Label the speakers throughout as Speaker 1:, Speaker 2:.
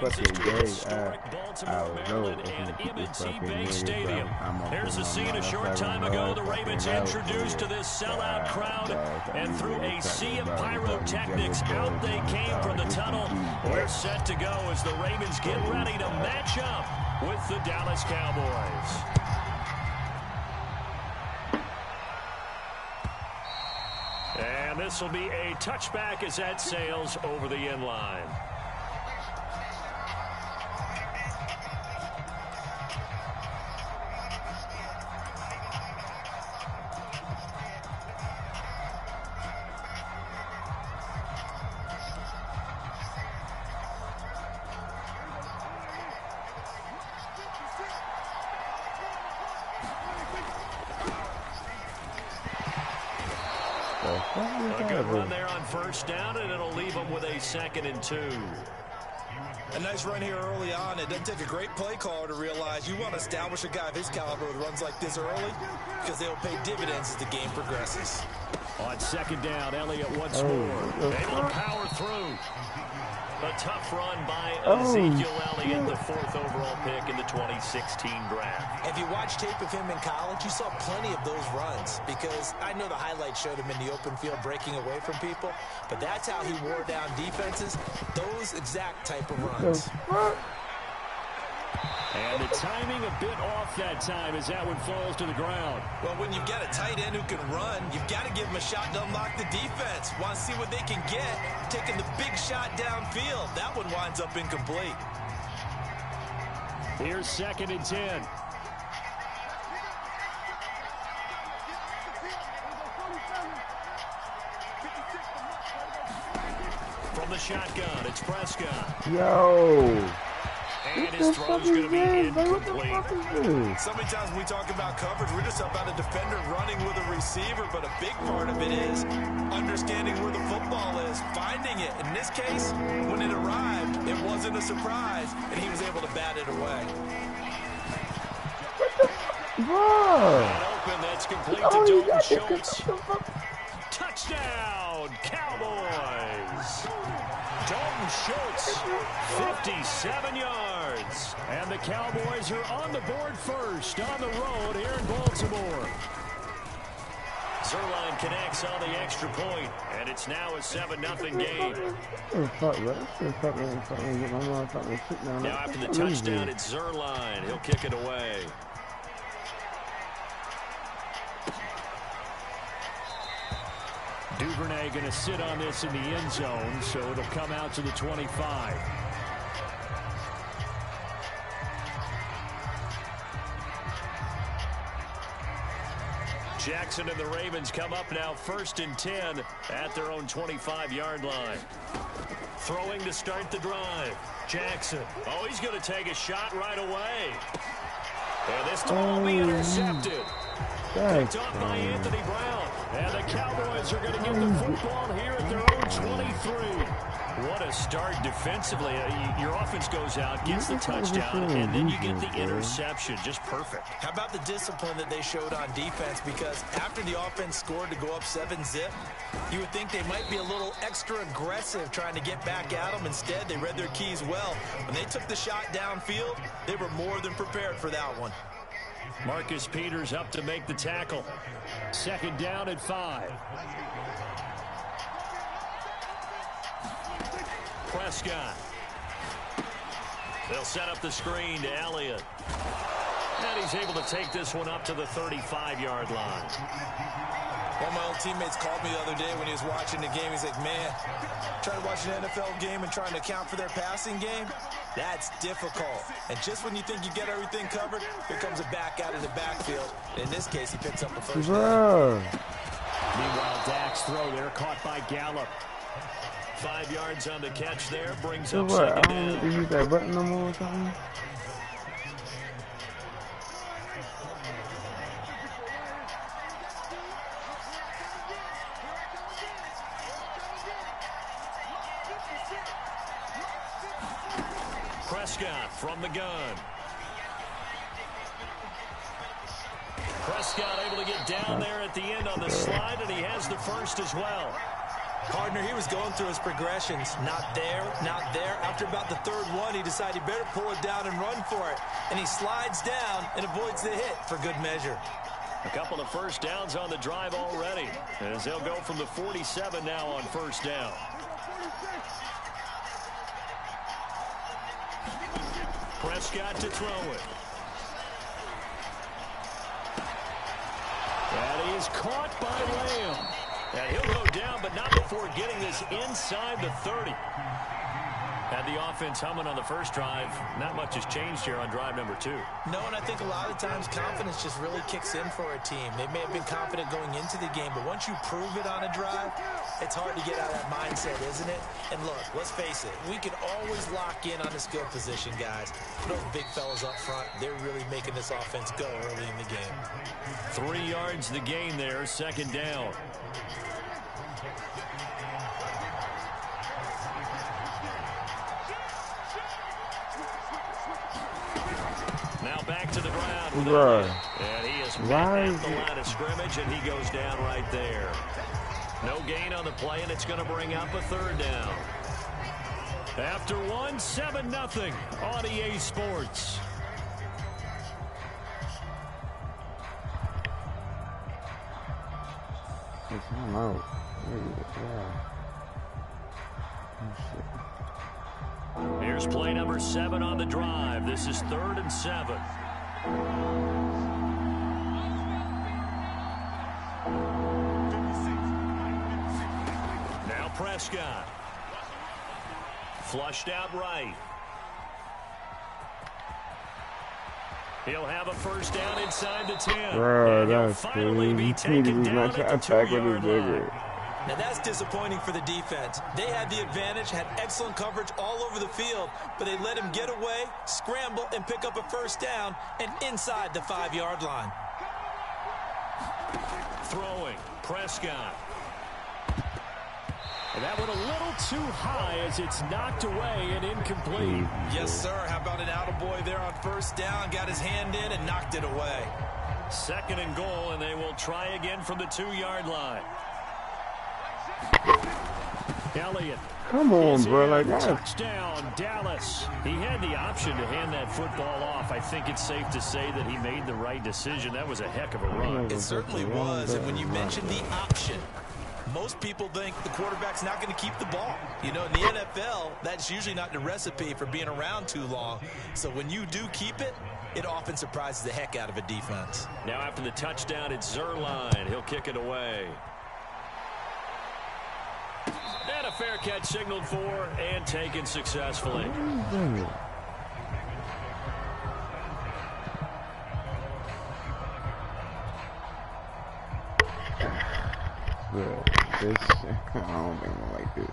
Speaker 1: brings us to the historic Baltimore, Maryland, and M&T Bank Stadium. Here's the scene a short time ago. The Ravens introduced to this sellout crowd, and through a sea of pyrotechnics, out they came from the tunnel. We're set to go as the Ravens get ready to match up with the Dallas Cowboys. And this will be a touchback as that sails over the end line. A good run there on first down, and it'll leave them with a 2nd and 2.
Speaker 2: A nice run here early on. It doesn't take a great play caller to realize you want to establish a guy of his caliber with runs like this early because they'll pay dividends as the game progresses.
Speaker 1: On 2nd down, Elliott once more. Able to power through. A tough run by Ezekiel Elliott, the 4th overall pick in the 2016 draft.
Speaker 2: If you watch tape of him in college, you saw plenty of those runs because I know the highlights showed him in the open field breaking away from people, but that's how he wore down defenses, those exact type of runs.
Speaker 1: And the timing a bit off that time as that one falls to the ground.
Speaker 2: Well, when you've got a tight end who can run, you've got to give him a shot to unlock the defense. Want to see what they can get, taking the big shot downfield. That one winds up incomplete.
Speaker 1: Here's 2nd and 10. From the shotgun, it's Prescott.
Speaker 3: Yo.
Speaker 1: And his throw's going to be incomplete.
Speaker 2: So many times when we talk about coverage, we're just about a defender running with a receiver, but a big part of it is understanding where the football is, finding it. In this case, when it arrived, it wasn't a surprise, and he was able to bat it away.
Speaker 1: Wide open, that's complete to Dalton Schultz. Touchdown, Cowboys! Dalton Schultz, 57 yards. And the Cowboys are on the board first on the road here in Baltimore. Zuerlein connects on the extra point, and it's now a 7-0 game. Now after the touchdown, it's Zuerlein. He'll kick it away. Duvernay going to sit on this in the end zone, so it'll come out to the 25. Jackson and the Ravens come up now 1st and 10 at their own 25-yard line. Throwing to start the drive. Jackson. Oh, he's going to take a shot right away. And this time will be intercepted. Picked off by Anthony Brown. And the Cowboys are going to get the football here at their own 23. What a start defensively. Your offense goes out, gets the touchdown, and then you get the interception. Just perfect.
Speaker 2: How about the discipline that they showed on defense? Because after the offense scored to go up 7-zip, you would think they might be a little extra aggressive trying to get back at them. Instead, they read their keys well. When they took the shot downfield, they were more than prepared for that one.
Speaker 1: Marcus Peters up to make the tackle. 2nd down at 5. Prescott. They'll set up the screen to Elliott. And he's able to take this one up to the 35-yard line.
Speaker 2: One of my old teammates called me the other day when he was watching the game. He's like, man, trying to watch an NFL game and trying to account for their passing game, that's difficult. And just when you think you get everything covered, here comes a back out of the backfield. In this case, he picks up the first down.
Speaker 1: Meanwhile, Dak's throw there caught by Gallup. 5 yards on the catch there, brings up 2nd down.
Speaker 3: You use that button no more or something?
Speaker 1: Prescott from the gun. Prescott able to get down there at the end on the slide, and he has the first as well.
Speaker 2: Partner, he was going through his progressions. Not there, not there. After about the third one, he decided he better pull it down and run for it. And he slides down and avoids the hit for good measure.
Speaker 1: A couple of first downs on the drive already, as they'll go from the 47 now on first down. Prescott to throw it. And he is caught by Lamb. And he'll go down, but not before getting this inside the 30. Had the offense humming on the first drive. Not much has changed here on drive number 2.
Speaker 2: No, and I think a lot of times confidence just really kicks in for a team. They may have been confident going into the game, but once you prove it on a drive, it's hard to get out of that mindset, isn't it? And look, let's face it, we can always lock in on the skill position, guys. Those big fellas up front, they're really making this offense go early in the game.
Speaker 1: 3 yards the gain there, second down. Now back to the ground. And he is right at the line of scrimmage, and he goes down right there. No gain on the play, and it's going to bring up a third down. After one, 7-0 on EA Sports.
Speaker 3: I'm out.
Speaker 1: Here's play number 7 on the drive. This is 3rd and 7. Now Prescott. Flushed out right. He'll have a first down inside the 10.
Speaker 3: Bro, that's finally be taken down at the 2-yard line.
Speaker 2: Now that's disappointing for the defense. They had the advantage, had excellent coverage all over the field, but they let him get away, scramble, and pick up a first down and inside the 5-yard line.
Speaker 1: Throwing, Prescott. And that went a little too high as it's knocked away and incomplete.
Speaker 2: Yes, sir. How about an attaboy there on first down? Got his hand in and knocked it away.
Speaker 1: 2nd and goal, and they will try again from the 2-yard line. Elliott.
Speaker 3: Come on, bro. Like that.
Speaker 1: Touchdown, Dallas. He had the option to hand that football off. I think it's safe to say that he made the right decision. That was a heck of a run.
Speaker 2: It certainly was. And when you mention the option, most people think the quarterback's not going to keep the ball. You know, in the NFL, that's usually not the recipe for being around too long. So when you do keep it, it often surprises the heck out of a defense.
Speaker 1: Now after the touchdown, it's Zuerlein. He'll kick it away. And a fair catch signaled for and taken successfully.
Speaker 3: I don't think I like this.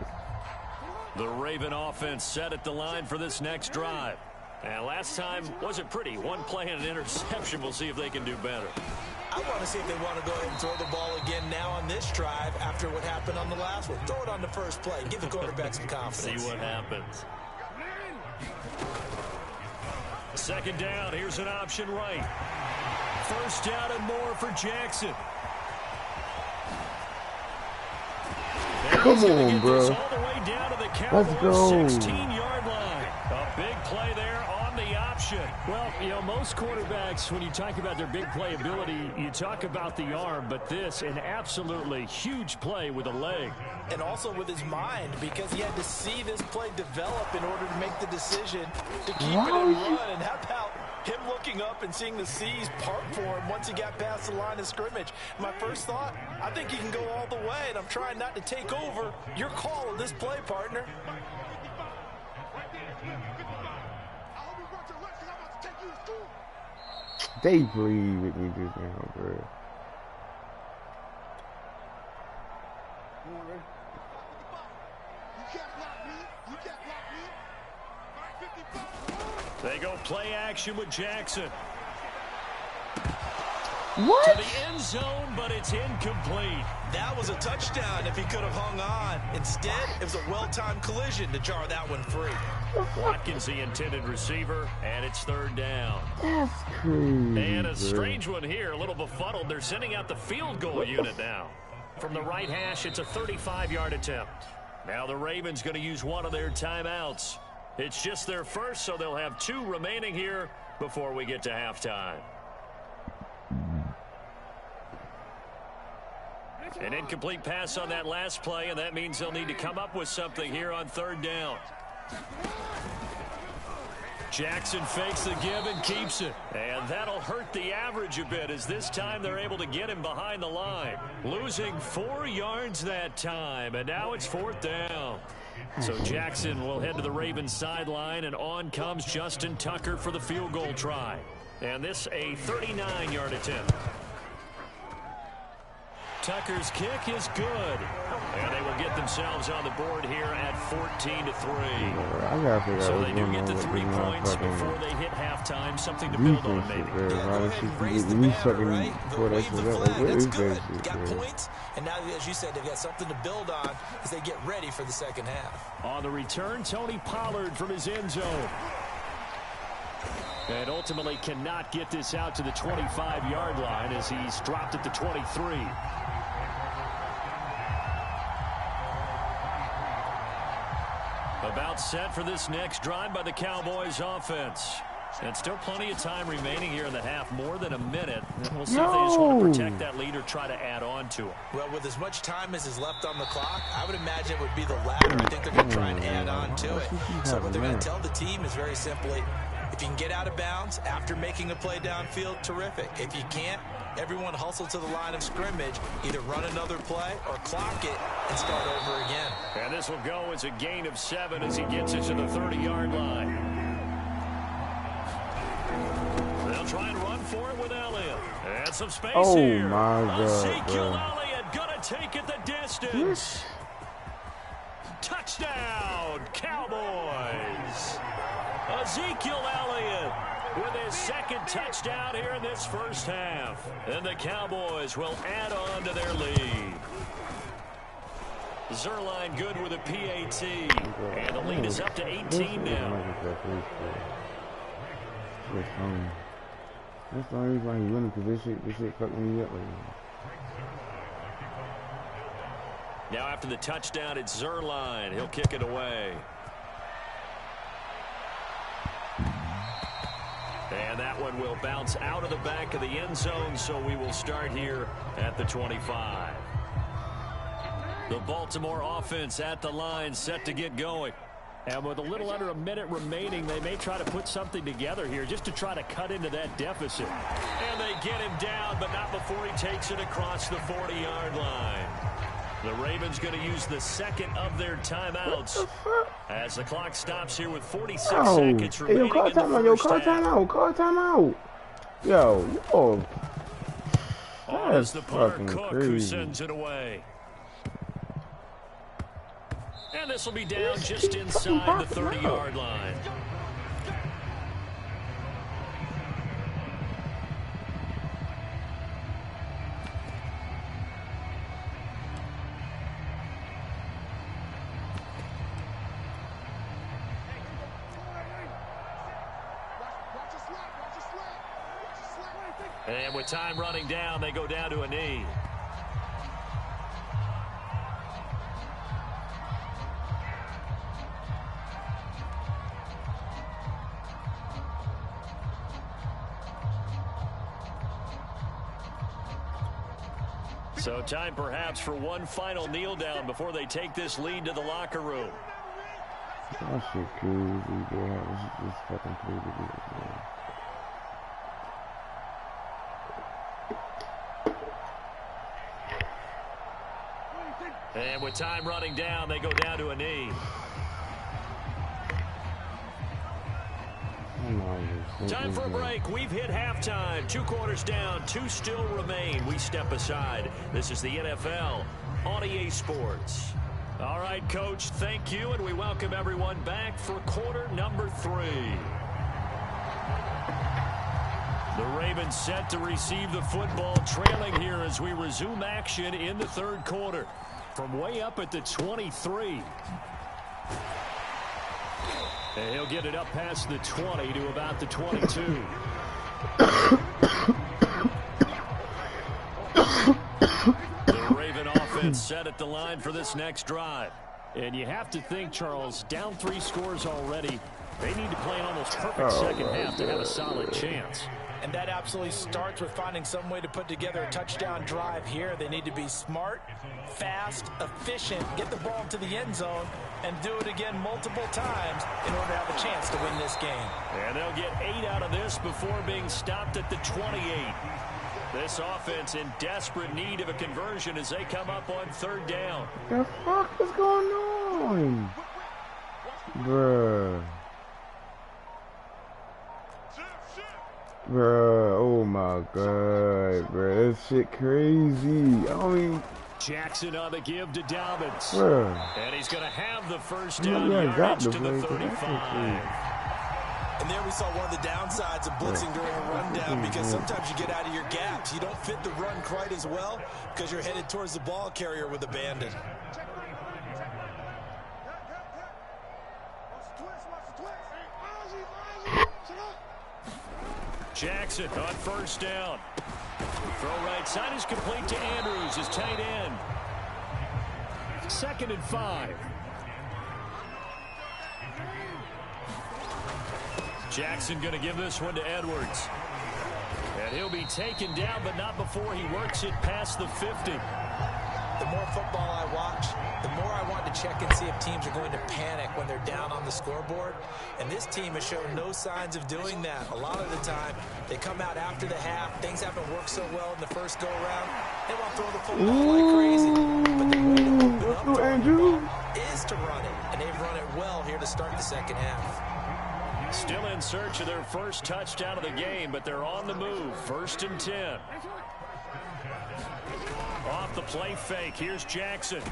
Speaker 1: The Raven offense set at the line for this next drive. And last time wasn't pretty. One play and an interception. We'll see if they can do better.
Speaker 2: I want to see if they want to go ahead and throw the ball again now on this drive after what happened on the last one. Throw it on the first play. Give the quarterback some confidence.
Speaker 1: See what happens. 2nd down. Here's an option right. 1st down and more for Jackson.
Speaker 3: Come on, bro.
Speaker 1: All the way down to the Cowboys'
Speaker 3: Let's go.
Speaker 1: 16-yard line. A big play there on the option. Well, you know, most quarterbacks, when you talk about their big play ability, you talk about the arm, but this, an absolutely huge play with a leg.
Speaker 2: And also with his mind, because he had to see this play develop in order to make the decision to keep it and run. And how about him looking up and seeing the seas part for him once he got past the line of scrimmage? My first thought, I think he can go all the way, and I'm trying not to take over. Your call on this play, partner.
Speaker 3: They plead with me just now, bro.
Speaker 1: They go play action with Jackson.
Speaker 3: What?
Speaker 1: To the end zone, but it's incomplete.
Speaker 2: That was a touchdown if he could have hung on. Instead, it was a well-timed collision to jar that one free.
Speaker 1: Watkins, the intended receiver, and it's 3rd down.
Speaker 3: That's crazy.
Speaker 1: And a strange one here, a little befuddled. They're sending out the field goal unit now. From the right hash, it's a 35-yard attempt. Now the Ravens going to use one of their timeouts. It's just their first, so they'll have 2 remaining here before we get to halftime. An incomplete pass on that last play, and that means they'll need to come up with something here on 3rd down. Jackson fakes the give and keeps it. And that'll hurt the average a bit, as this time they're able to get him behind the line. Losing 4 yards that time, and now it's 4th down. So Jackson will head to the Ravens sideline, and on comes Justin Tucker for the field goal try. And this a 39-yard attempt. Tucker's kick is good. And they will get themselves on the board here at 14-3. So they do get the 3 points before they hit halftime. Something to build on, maybe.
Speaker 2: Yeah, go ahead and raise the banner, right? Wave the flag. That's good. Got points. And now, as you said, they've got something to build on as they get ready for the second half.
Speaker 1: On the return, Tony Pollard from his end zone. And ultimately cannot get this out to the 25-yard line as he's dropped at the 23. About set for this next drive by the Cowboys offense. And still plenty of time remaining here in the half, more than a minute. And we'll see if they just want to protect that lead or try to add on to it.
Speaker 2: Well, with as much time as is left on the clock, I would imagine it would be the latter. I think they're going to try and add on to it. So what they're going to tell the team is very simply, if you can get out of bounds after making a play downfield, terrific. If you can't, everyone hustle to the line of scrimmage, either run another play or clock it and start over again.
Speaker 1: And this will go as a gain of 7 as he gets it to the 30-yard line. They'll try and run for it with Elliott. And some space here.
Speaker 3: Oh, my God.
Speaker 1: Ezekiel Elliott going to take it the distance. Touchdown, Cowboys. Ezekiel Elliott with his 2nd touchdown here in this first half. And the Cowboys will add on to their lead. Zuerlein good with a PAT. And the lead is up to 18 now.
Speaker 3: That's the only reason why he's winning, because this shit fucked me up right now.
Speaker 1: Now after the touchdown, it's Zuerlein. He'll kick it away. And that one will bounce out of the back of the end zone, so we will start here at the 25. The Baltimore offense at the line, set to get going. And with a little under a minute remaining, they may try to put something together here just to try to cut into that deficit. And they get him down, but not before he takes it across the 40-yard line. The Ravens going to use the 2nd of their timeouts as the clock stops here with 46 seconds remaining in the first half.
Speaker 3: Call timeout. Yo.
Speaker 1: That's the punter, Cook,
Speaker 3: crazy.
Speaker 1: who sends it away. And this will be down just inside the 30-yard line. And with time running down, they go down to a knee. So time perhaps for one final kneel down before they take this lead to the locker room.
Speaker 3: That shit crazy, bro. This is fucking crazy, bro.
Speaker 1: And with time running down, they go down to a knee. Time for a break. We've hit halftime. 2 quarters down, 2 still remain. We step aside. This is the NFL on EA Sports. All right, Coach, thank you, and we welcome everyone back for quarter number 3. The Ravens set to receive the football, trailing here as we resume action in the 3rd quarter. From way up at the 23. And he'll get it up past the 20 to about the 22. The Raven offense gets set at the line for this next drive. And you have to think, Charles, down 3 scores already. They need to play an almost perfect second half to have a solid chance.
Speaker 2: And that absolutely starts with finding some way to put together a touchdown drive here. They need to be smart, fast, efficient, get the ball to the end zone, and do it again multiple times in order to have a chance to win this game.
Speaker 1: And they'll get 8 out of this before being stopped at the 28. This offense in desperate need of a conversion as they come up on 3rd down.
Speaker 3: The fuck is going on? Bruh. Bruh, oh my god, bruh, this shit crazy. I mean,
Speaker 1: Jackson on the give to Dobbins.
Speaker 3: bruh.
Speaker 1: And he's going to have the first down
Speaker 3: Yeah,
Speaker 1: yardage
Speaker 3: got
Speaker 1: to
Speaker 3: the
Speaker 1: the
Speaker 3: play,
Speaker 1: 35.
Speaker 2: And there we saw one of the downsides of blitzing during a rundown, because sometimes you get out of your gaps. You don't fit the run quite as well because you're headed towards the ball carrier with abandon.
Speaker 1: Jackson on 1st down. Throw right side is complete to Andrews, his tight end. 2nd and 5. Jackson going to give this one to Edwards. And he'll be taken down, but not before he works it past the 50.
Speaker 2: The more football I watch, the more I want to check and see if teams are going to panic when they're down on the scoreboard. And this team has shown no signs of doing that. A lot of the time, they come out after the half. Things haven't worked so well in the first go-around. They want to throw the football like crazy. But the way to open up to Andrew is to run it. And they've run it well here to start the second half.
Speaker 1: Still in search of their first touchdown of the game, but they're on the move. 1st and 10. Off the play fake. Here's Jackson.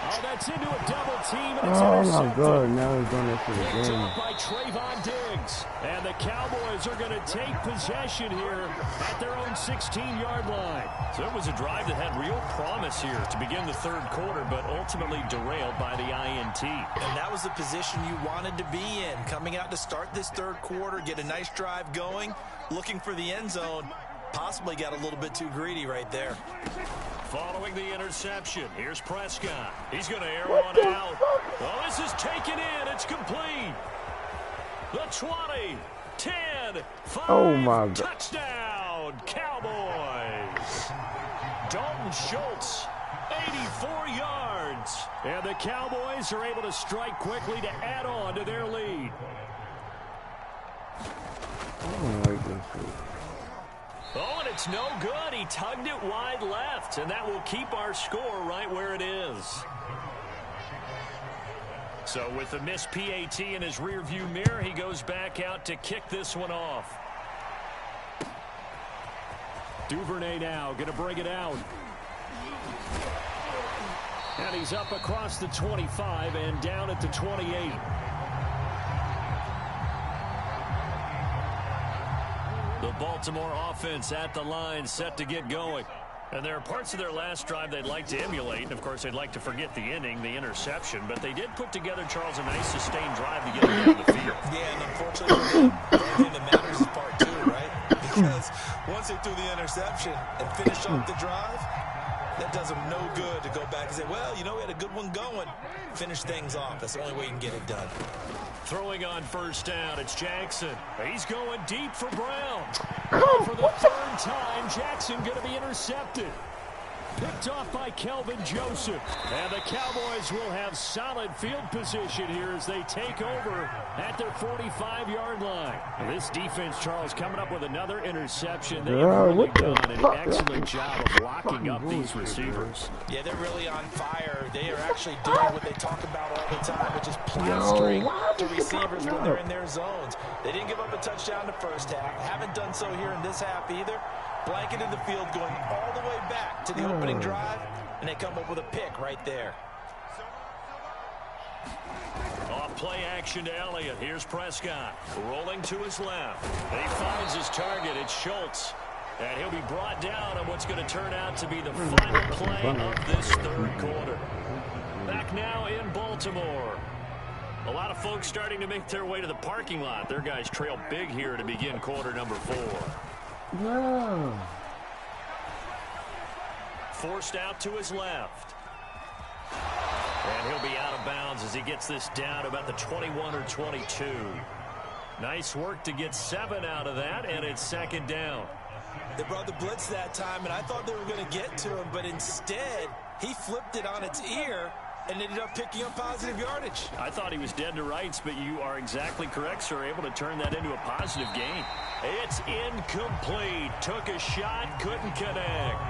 Speaker 1: Oh, that's into a double team, and it's intercepted.
Speaker 3: My God, now he's done it for the
Speaker 1: Picked
Speaker 3: game.
Speaker 1: up by Trayvon Diggs. And the Cowboys are going to take possession here at their own 16-yard line. So it was a drive that had real promise here to begin the 3rd quarter, but ultimately derailed by the INT.
Speaker 2: And that was the position you wanted to be in. Coming out to start this 3rd quarter, get a nice drive going, looking for the end zone. Possibly got a little bit too greedy right there.
Speaker 1: Following the interception, here's Prescott. He's going to air one out. Oh, this is taken in. It's complete. The 20, 10, 5,
Speaker 3: Oh my God.
Speaker 1: touchdown, Cowboys. Dalton Schultz, 84 yards. And the Cowboys are able to strike quickly to add on to their lead.
Speaker 3: I don't like this shit.
Speaker 1: Oh, and it's no good. He tugged it wide left, and that will keep our score right where it is. So with the missed PAT in his rearview mirror, he goes back out to kick this one off. Duvernay now going to bring it out. And he's up across the 25 and down at the 28. The Baltimore offense at the line, set to get going. And there are parts of their last drive they'd like to emulate. And, of course, they'd like to forget the inning, the interception. But they did put together, Charles, a nice sustained drive to get them down the field.
Speaker 2: Yeah, and unfortunately for them, the only thing that matters is part 2, right? Because once they threw the interception and finished off the drive, that does them no good to go back and say, well, you know, we had a good one going. Finish things off. That's the only way you can get it done.
Speaker 1: Throwing on 1st down, it's Jackson. He's going deep for Brown. For the 3rd time, Jackson going to be intercepted. Picked off by Kelvin Joseph. And the Cowboys will have solid field position here as they take over at their 45-yard line. This defense, Charles, coming up with another interception. They have really done an excellent job of locking up these receivers.
Speaker 2: Yeah, they're really on fire. They are actually doing what they talk about all the time, which is plastering to receivers when they're in their zones. They didn't give up a touchdown the first half. Haven't done so here in this half either. Blanketed the field, going all the way back to the opening drive, and they come up with a pick right there.
Speaker 1: Off play action to Elliott. Here's Prescott rolling to his left. He finds his target. It's Schultz. And he'll be brought down on what's going to turn out to be the final play of this 3rd quarter. Back now in Baltimore. A lot of folks starting to make their way to the parking lot. Their guys trail big here to begin quarter number 4.
Speaker 3: Yeah.
Speaker 1: forced out to his left. And he'll be out of bounds as he gets this down about the 21 or 22. Nice work to get 7 out of that, and it's second down.
Speaker 2: They brought the blitz that time, and I thought they were going to get to him, but instead he flipped it on its ear and ended up picking up positive yardage.
Speaker 1: I thought he was dead to rights, but you are exactly correct, sir. Able to turn that into a positive gain. It's incomplete. Took a shot, couldn't connect.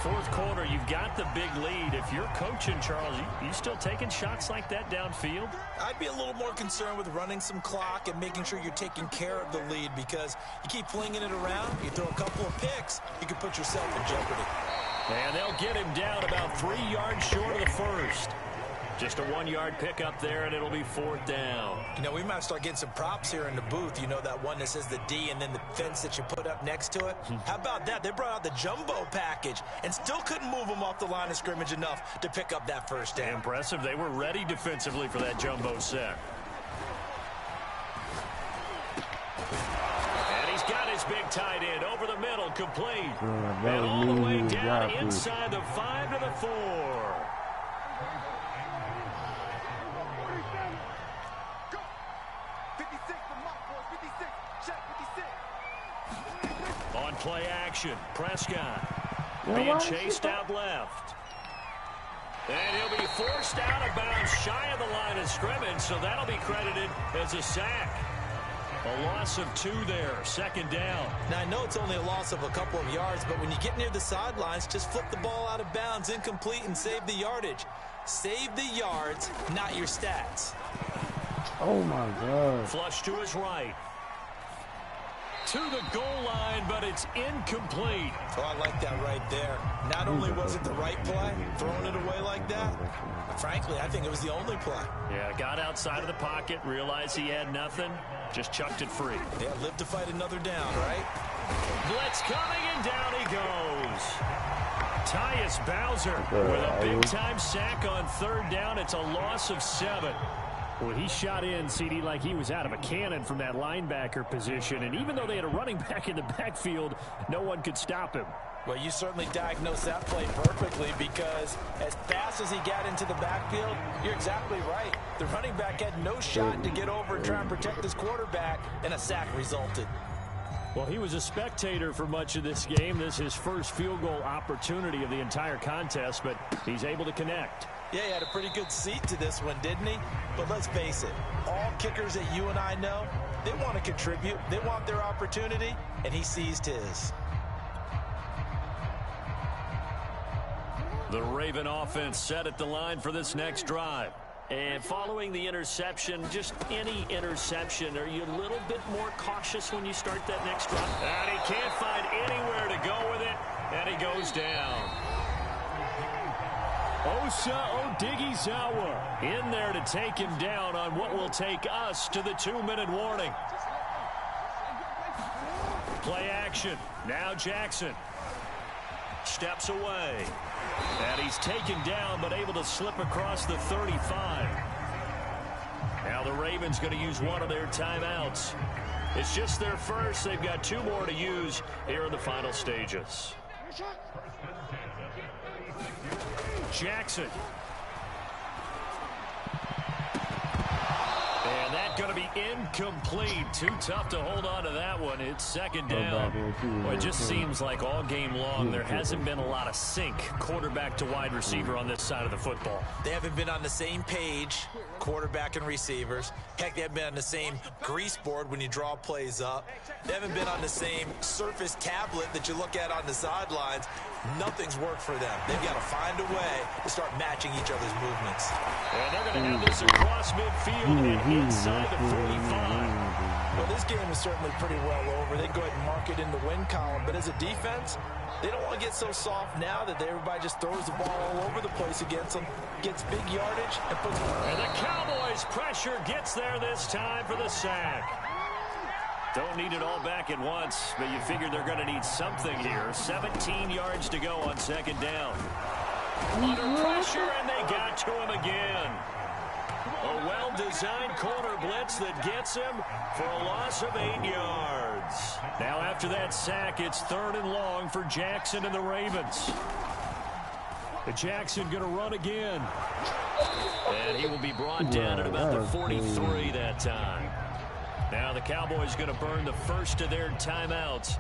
Speaker 1: Fourth quarter, you've got the big lead. If you're coaching, Charles, you still taking shots like that downfield?
Speaker 2: I'd be a little more concerned with running some clock and making sure you're taking care of the lead, because you keep flinging it around, you throw a couple of picks, you can put yourself in jeopardy.
Speaker 1: And they'll get him down about 3 yards short of the first. Just a 1-yard pickup there, and it'll be fourth down.
Speaker 2: You know, we might start getting some props here in the booth. You know, that one that says the D and then the fence that you put up next to it? How about that? They brought out the jumbo package and still couldn't move them off the line of scrimmage enough to pick up that first down.
Speaker 1: Impressive. They were ready defensively for that jumbo sack. And he's got his big tight end over the middle, complete. And all the way down inside the 5 to the 4. On play action, Prescott being chased out left. And he'll be forced out of bounds shy of the line of scrimmage, so that'll be credited as a sack. A loss of 2 there, second down.
Speaker 2: Now, I know it's only a loss of a couple of yards, but when you get near the sidelines, just flip the ball out of bounds, incomplete, and save the yardage. Save the yards, not your stats.
Speaker 3: Oh, my God.
Speaker 1: Flush to his right. To the goal line, but it's incomplete.
Speaker 2: Oh, I like that right there. Not only was it the right play, throwing it away like that, frankly, I think it was the only play.
Speaker 1: Yeah, got outside of the pocket, realized he had nothing, just chucked it free.
Speaker 2: Yeah, live to fight another down, right?
Speaker 1: Blitz coming, and down he goes. Tyus Bowser with a big-time sack on third down. It's a loss of 7.
Speaker 4: Well, he shot in, CD, like he was out of a cannon from that linebacker position. And even though they had a running back in the backfield, no one could stop him.
Speaker 2: Well, you certainly diagnosed that play perfectly, because as fast as he got into the backfield, you're exactly right. The running back had no shot to get over and try and protect his quarterback, and a sack resulted.
Speaker 4: Well, he was a spectator for much of this game. This is his first field goal opportunity of the entire contest, but he's able to connect.
Speaker 2: Yeah, he had a pretty good seat to this one, didn't he? But let's face it, all kickers that you and I know, they want to contribute. They want their opportunity, and he seized his.
Speaker 1: The Raven offense set at the line for this next drive. And following the interception, just any interception, are you a little bit more cautious when you start that next drive? And he can't find anywhere to go with it, and he goes down. Osa Odighizuwa in there to take him down on what will take us to the 2-minute warning. Play action. Now Jackson steps away. And he's taken down, but able to slip across the 35. Now the Ravens going to use one of their timeouts. It's just their first. They've got 2 more to use here in the final stages. Jackson. And that's going to be incomplete. Too tough to hold on to that one. It's second down. Well, it just seems like all game long there hasn't been a lot of sync quarterback to wide receiver on this side of the football.
Speaker 2: They haven't been on the same page, quarterback and receivers. Heck, they haven't been on the same grease board when you draw plays up. They haven't been on the same Surface tablet that you look at on the sidelines. Nothing's worked for them. They've got to find a way to start matching each other's movements.
Speaker 1: And they're going to have this across midfield and inside the 45.
Speaker 2: Well, this game is certainly pretty well over. They go ahead and mark it in the win column. But as a defense, they don't want to get so soft now that everybody just throws the ball all over the place against them, gets big yardage, and puts...
Speaker 1: And the Cowboys' pressure gets there this time for the sack. Don't need it all back at once, but you figure they're going to need something here. 17 yards to go on second down. Under pressure, and they got to him again. A well-designed corner blitz that gets him for a loss of 8 yards. Now after that sack, it's 3rd and long for Jackson and the Ravens.
Speaker 4: Jackson going to run again.
Speaker 1: And he will be brought down at about the 43 that time. Now the Cowboys going to burn the first of their timeouts.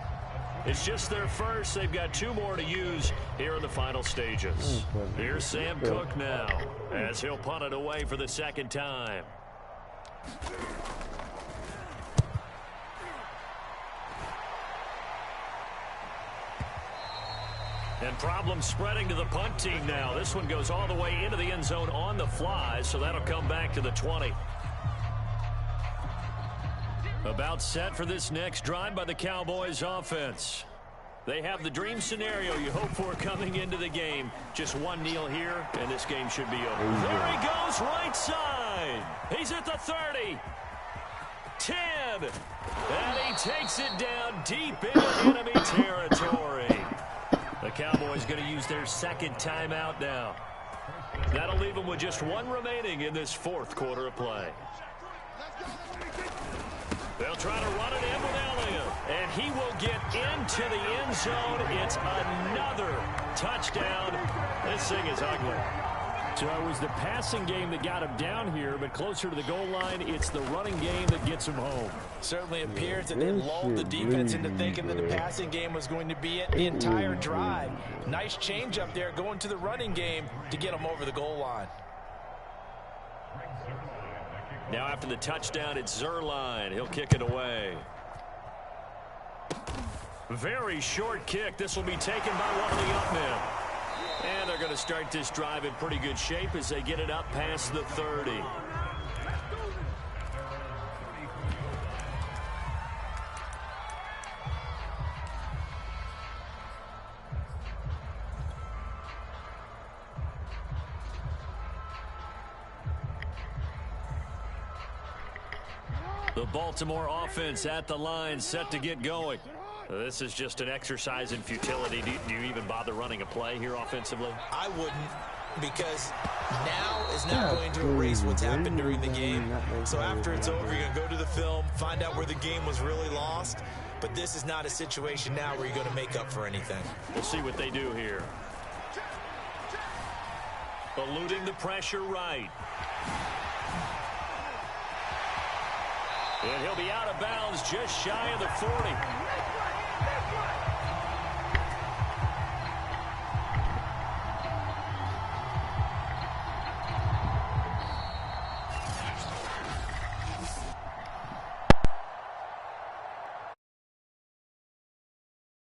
Speaker 1: It's just their first. They've got 2 more to use here in the final stages. Here's Sam Cook now as he'll punt it away for the second time. And problems spreading to the punt team now. This one goes all the way into the end zone on the fly, so that'll come back to the 20. About set for this next drive by the Cowboys offense. They have the dream scenario you hope for coming into the game. Just one kneel here, and this game should be over. There he goes, right side. He's at the 30. 10. And he takes it down deep into enemy territory. The Cowboys going to use their second timeout now. That'll leave them with just 1 remaining in this 4th quarter of play. They'll try to run it in with Elliott, and he will get into the end zone. It's another touchdown. This thing is ugly.
Speaker 4: So it was the passing game that got him down here, but closer to the goal line, it's the running game that gets him home.
Speaker 2: Certainly appears that they lulled the defense into thinking that the passing game was going to be it the entire drive. Nice change up there going to the running game to get him over the goal line.
Speaker 1: Now after the touchdown, it's Zuerlein. He'll kick it away. Very short kick. This will be taken by one of the up men. And they're going to start this drive in pretty good shape as they get it up past the 30. The Baltimore offense at the line, set to get going. This is just an exercise in futility. Do you even bother running a play here offensively?
Speaker 2: I wouldn't, because now is not going to erase what's happened during the game. So after it's over, you're going to go to the film, find out where the game was really lost. But this is not a situation now where you're going to make up for anything.
Speaker 1: We'll see what they do here. Eluding the pressure right. And he'll be out of bounds just shy of the 40.